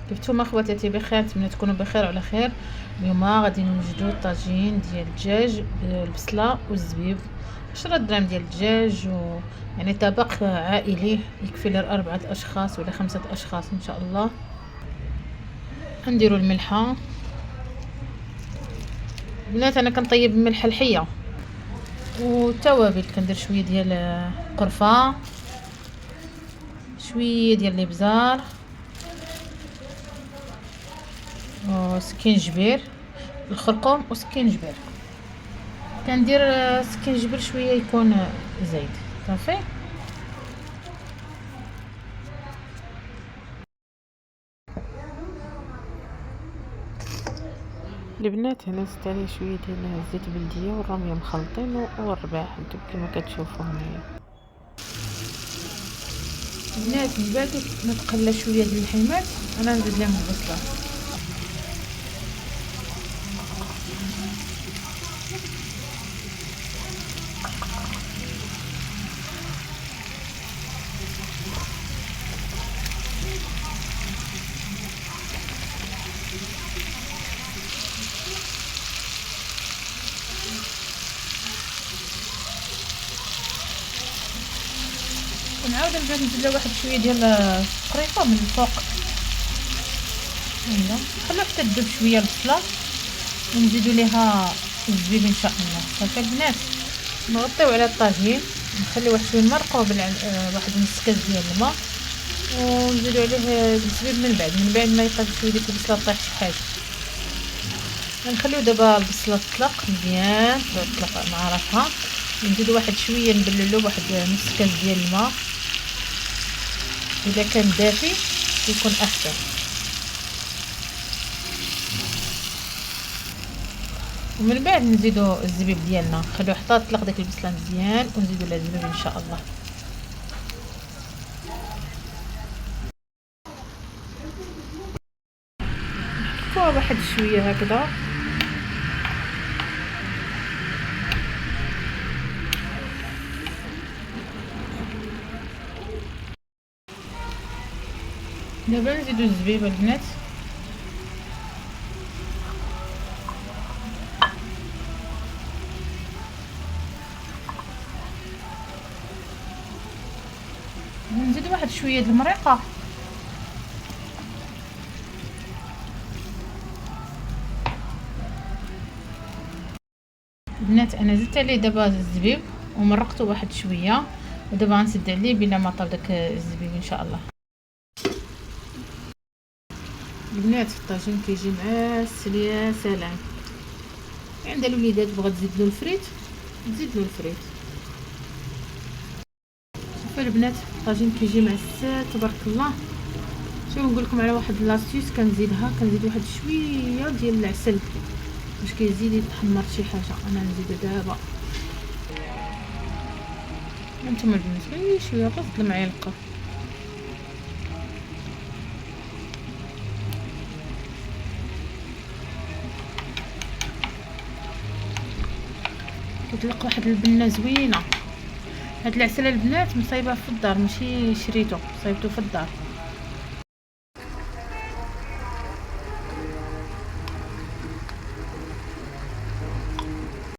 كيفتوما خواتاتي بخير، نتمنى تكونوا بخير وعلى خير. اليوم غادي نوجدوا طاجين ديال الدجاج بالبصله والزبيب. 10 دراهم ديال الدجاج يعني طبق عائلي يكفي ل4 اشخاص ولا 5 اشخاص ان شاء الله. نديروا الملحه. بنات انا كنطيب الملحه الحيه والتوابل، كندير شويه ديال قرفه، شويه ديال الابزار وسكينجبير، الخرقوم وسكينجبير. كندير سكينجبير شويه يكون زايد صافي. البنات هنا زدت عليه شويه ديال الزيت بلديه والرميه مخلطين والرباح انتم كما كتشوفوا هنايا. البنات من بعد ما تقلى شويه ديال اللحيمات انا نزيد لهم البصله. ونعاود نبدا نزيد له واحد شويه ديال القريفه من الفوق. هنا نخليو حتى تذوب شويه البصله ونزيدو ليها الزبيب ان شاء الله. صافي البنات نغطيو على الطاجين، نخليو واحد شويه نمرقوه واحد نص كاس ديال الماء ونزيدو عليه الزبيب من بعد ما يطيب شويه ديك البصله طيح شي حاجه. نخليو دابا البصله تطلق مزيان تطلق مع راسها. نزيدو واحد شويه نبللو واحد نص كاس ديال الماء، اذا كان دافي يكون احسن. ومن بعد نزيدو الزبيب ديالنا، نخليو حتى تطلق ديك البصله مزيان ونزيدو لها الزبيب ان شاء الله. نحطوها واحد شويه هكذا. دابا نزيدو الزبيب البنات. نزيد واحد شويه د المريقه. البنات انا زدت عليه دابا الزبيب ومرقته واحد شويه، ودابا غنسد عليه بلا ما طاب داك الزبيب ان شاء الله. البنات الطاجين كيجي معسل يا سلام. عند الوليدات بغات تزيد له الفريت تزيد له الفريت. شوفوا البنات الطاجين كيجي معسل تبارك الله. شوفوا نقول لكم على واحد لاستيوس كنزيد واحد شويه ديال العسل باش كيزيد يتحمر شي حاجه. انا نزيدو دابا انتم البنات غير شويه غير المعلقه. كيطلق واحد البنه زوينه. هاد العسل البنات مصايبه في الدار ماشي شريته، صايبته في الدار.